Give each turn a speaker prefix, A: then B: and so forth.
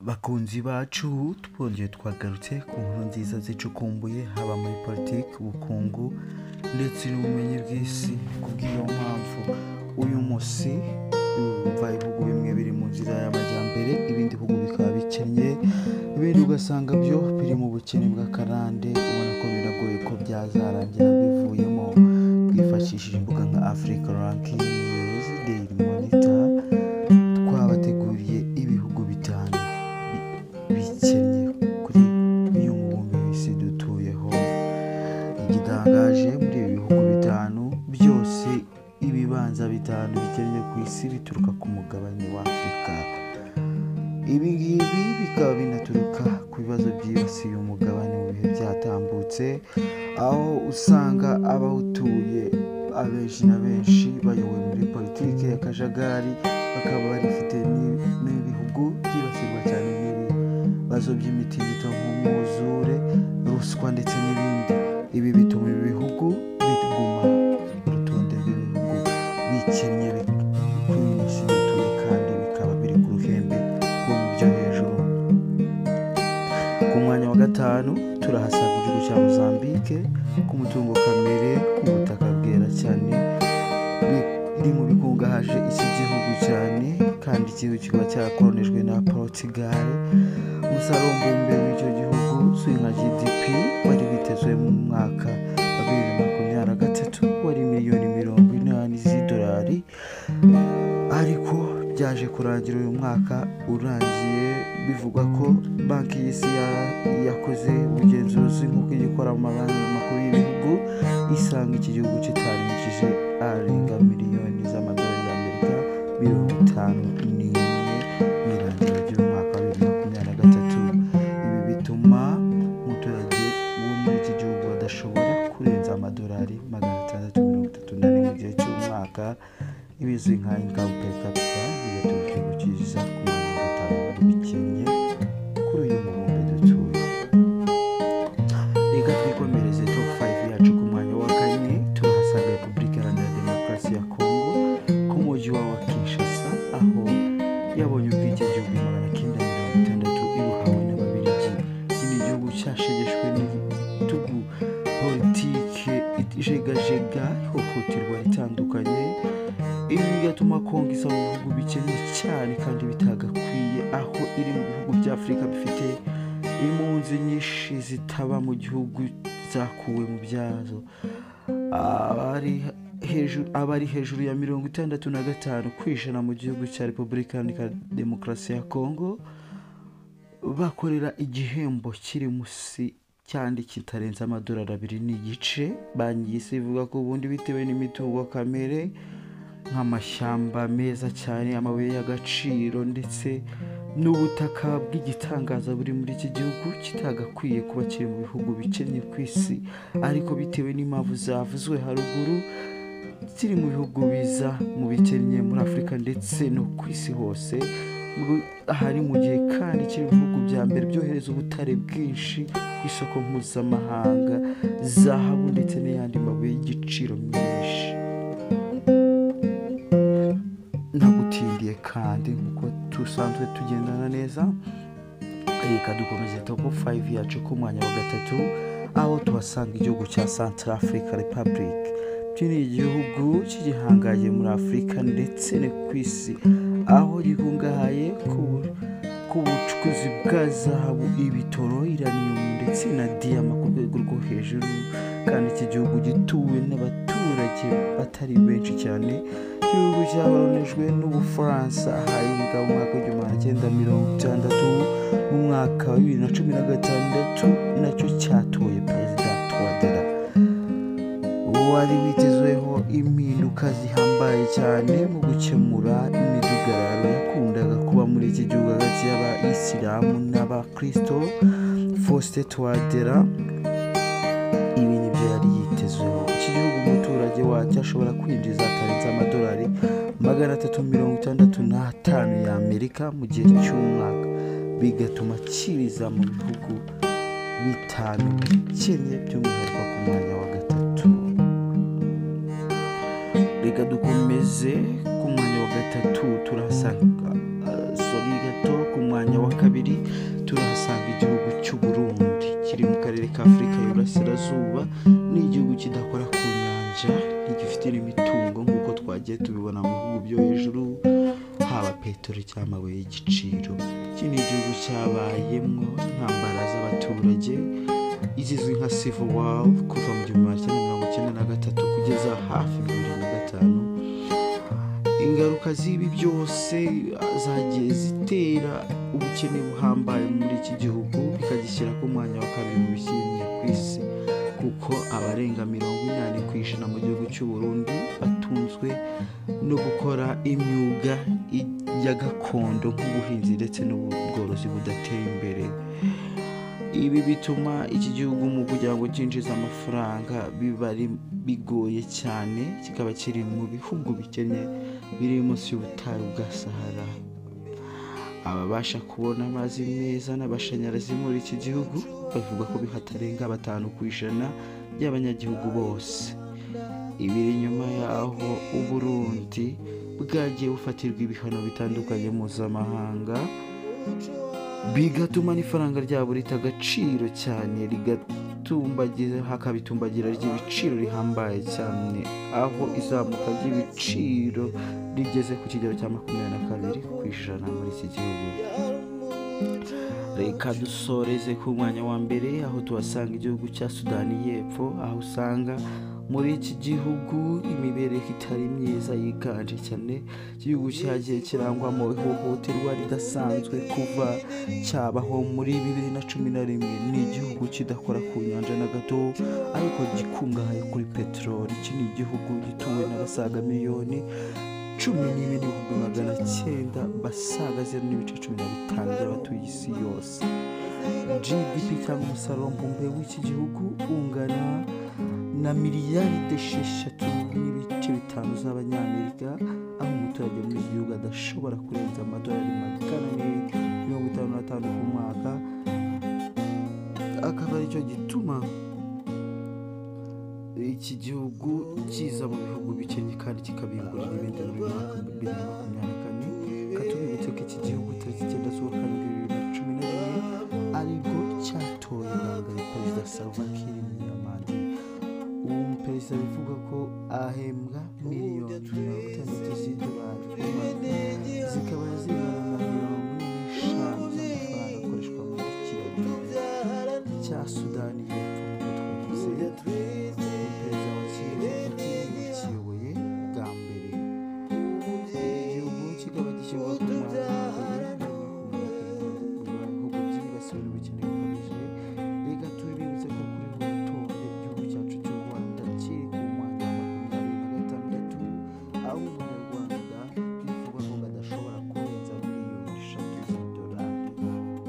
A: Bakunzi bacu twongeye twagarutse ku nkuru nziza zicukumbuye haba muri politiki, ubukungu ndetse n'ubumenyi bw'isi. Kubw'iyo mpamvu uyu munsi umva ibihugu bimwe biri mu nzira y'amajyambere, ibindi bihugu bikaba bikennye, ibindi ugasanga byo biri mu bukene bw'akarande. Ubona ko biragoye ko byazarangira bivuyemo. Twifashishije imbuga nka Africa Ranking News, Daily Monitor, twabateguriye ibihugu bitanu bikennye kuri uyu mubumbe w'isi dutuyeho. Igitangaje muri ibi bihugu bitanu byose, ibibanza bitanu bikennye ku isi bituruka ku mugabane wa Afurika. Ibi ngibi bikaba binaturuka ku bibazo byibasiye umugabane mu bihe byatambutse, aho usanga abawutuye abenshi na benshi bayobowe muri politiki y'akajagari, bakaba barifite n'ibihugu byibasirwa cyane n'ibibazo by'imitingito nk'umwuzure, ruswa ndetse n'ibindi. Ibi bituma ibi bihugu biguma ku rutonde rw'ibihugu bikennye kuri ino si dutuye, kandi bikaba biri ku ruhembe rwo mu byo hejuru. Ku mwanya wa gatanu turahasanga igihugu cya Mozambique, ku mutungo kamere, ku butaka bwera cyane, biri mu bikungahaje iki gihugu cyane, kandi igihugu kikaba cyarakolonijwe na Portugal. Umusaruro mbumbe w'icyo gihugu uzwi nka GDP wari witezwe mu mwaka wa 2023 wari miliyoni 80 z'idolari, ariko byaje kurangira uyu mwaka urangiye bivugwa ko banki y'isi yakoze ubugenzuzi nk'uko igikora mu mabanki makuru y'ibihugu, isanga iki gihugu kitarinjije arenga miliyoni z'amadolari y'Amerika 51 mu irangira ry'umwaka wa 2023. Ibi bituma umuturage wo muri iki gihugu adashobora kurenza amadolari 631 mu gihe cy'umwaka, ibizwi nka income per capita, bigatuma igihugu kiza ku mwanya wa gatanu mu bikennye kuri uyu mubumbe dutuye. Reka twikomereze top 5 yacu. Ku mwanya wa kane turahasanga Repubulika Iharanira Demokarasi ya Kongo, ku mujyi wa Kinshasa, aho yabonye ubwigenge mu 1960 ibuhawe n'Ababiligi. Iki ni igihugu cyashegeshwe n'igitugu, politike ijegajega, ihohoterwa ritandukanye. Ibi bigatuma Kongo isa mu bihugu bikennye cyane kandi bitagakwiye, aho iri mu bihugu bya Afurika bifite impunzi nyinshi zitaba mu gihugu zakuwe mu byazo. Abari hejuru ya 65% mu gihugu cya Repubulika Iharanira Demokarasi ya Kongo bakorera igihembo kiri musi cyandi kitarenze amadolari 2.5. Banki y'isi ivuga ko ubundi bitewe n'imitungo kamere nk'amashyamba meza cyane, amabuye y'agaciro ndetse n'ubutaka bw'igitangaza buri muri iki gihugu, kitagakwiye kuba kiri mu bihugu bikennye ku isi, ariko bitewe n'impamvu zavuzwe haruguru kiri mu bihugu biza mu bikennye muri Afurika ndetse no ku isi hose. Ahari mu gihe kandi kiri mu bihugu bya mbere byohereza ubutare bwinshi ku isoko mpuzamahanga, zahabu ndetse n'ayandi mabuye y'igiciro menshi. Ntagutindiye kandi nk'uko dusanzwe tugendana neza, reka dukomeze top 5 yacu. Ku mwanya wa gatatu aho tuhasanga igihugu cya Central Africa Republic. Iki ni igihugu kigihangaye muri Afurika ndetse no ku isi, aho gikungahaye ku bucukuzi bwa zahabu, ibitoro, uranium ndetse na diyama ku rwego rwo hejuru, kandi iki gihugu gituwe n'abaturage batari benshi cyane. Igihugu cyabaronejwe n'Ubufaransa ahahinga mu mwaka wa 1960. Mu mwaka wa 2016 nacyo cyatoye Perezida Touadéra, wari witezweho impinduka zihambaye cyane mu gukemura imidugararo yakundaga kuba muri iki gihugu hagati y'Abayisilamu n'Abakristo. Faustin Touadéra, ibi nibyo yari yitezweho. Iki gihugu umuturage wacyo ashobora kwinjiza atarenze amadolari 365 y'Amerika mu gihe cy'umwaka, bigatuma kiriza mu bihugu bitanu bikennye, by'umwihariko ku mwanya wa gatatu. Reka dukomeze. Ku mwanya wa gatatu turahasanga Sorigato, ku mwanya wa kabiri turahasanga igihugu cy'u Burundi kiri mu karere ka Afurika y'Iburasirazuba. Ni igihugu kidakora ku nyanja, ntigifite n'imitungo nk'uko twagiye tubibona mu bihugu byo hejuru, haba peteroli cyangwa amabuye y'igiciro. Iki ni igihugu cyabayemo intambara z'abaturage izizwi nka civil war kuva mu 1993 kugeza hafi 2005. Ingaruka z'ibi byose zagiye zitera ubukene buhambaye muri iki gihugu, bikagishyira ku mwanya wa kabiri mu bikennye ku isi, kuko abarenga 80% mu gihugu cy'u Burundi batunzwe no gukora imyuga ya gakondo nk'ubuhinzi ndetse n'ubworozi budateye imbere. Ibi bituma iki gihugu mu kugira ngo cyinjize amafaranga biba bigoye cyane, kikaba kiri mu bihugu bikennye biri munsi y'ubutayu bwa Sahara. Ababasha kubona amazi meza n'amashanyarazi muri iki gihugu bavuga ko bihatarenga 5% y'abanyagihugu bose. Ibiri nyuma yaho u Burundi bwagiye bufatirwa ibihano bitandukanye mpuzamahanga, bigatuma n'ifaranga ryabo rita agaciro cyane, hakabitumbagira ry'ibiciro rihambaye cyane, aho izamuka ry'ibiciro rigeze ku kigero cya 22% muri iki gihugu. Reka dusoreze ku mwanya wa mbere aho tuhasanga igihugu cya Sudani y'Epfo, aho usanga muri iki gihugu imibereho itari myiza yiganje cyane. Igihugu cyagiye kirangwamo ihohoterwa ridasanzwe kuva cyabaho muri 2011. Ni igihugu kidakora ku nyanja na gato ariko gikungahaye kuri peteroli. Iki ni igihugu gituwe n'abasaga 11,900,000, basaga 0.15 by'abatuye isi yose. GDP cyangwa umusaruro mbumbe w'iki gihugu ungana na miliyaride 6.5 z'abanyamerika, aho umuturage muri iki gihugu adashobora kurenza amadolari 455 ku mwaka. Akaba aricyo gituma iki gihugu kiza mu bihugu bikennye kandi kikabimbura ibindi muri 2024. Katubibutse ko iki gihugu tariki 9 z'ukwa karindwi 2011 aribwo cyatoye Perezida Salva Kiir Mayardit. Perezida bivuga ko ahembwa miliyoni 60 z'idolari ku mwaka, zikaba zingana na 45 z'amafaranga akoreshwa muri kiriya gihugu cya Sudani y'Epfo. Perezida wa kiyoboye bwa mbere igihugu kikaba gishyirwa ku mwanya wa mbere mu bihugu byibasiwe n'ubukene bukabije. Reka tubibutse ko kuri buri rutonde igihugu cyacu cy'u Rwanda kiri ku mwanya wa 26, aho umunyarwanda bivuga ko badashobora kurenza miliyoni 3 z'idolari ku mwaka.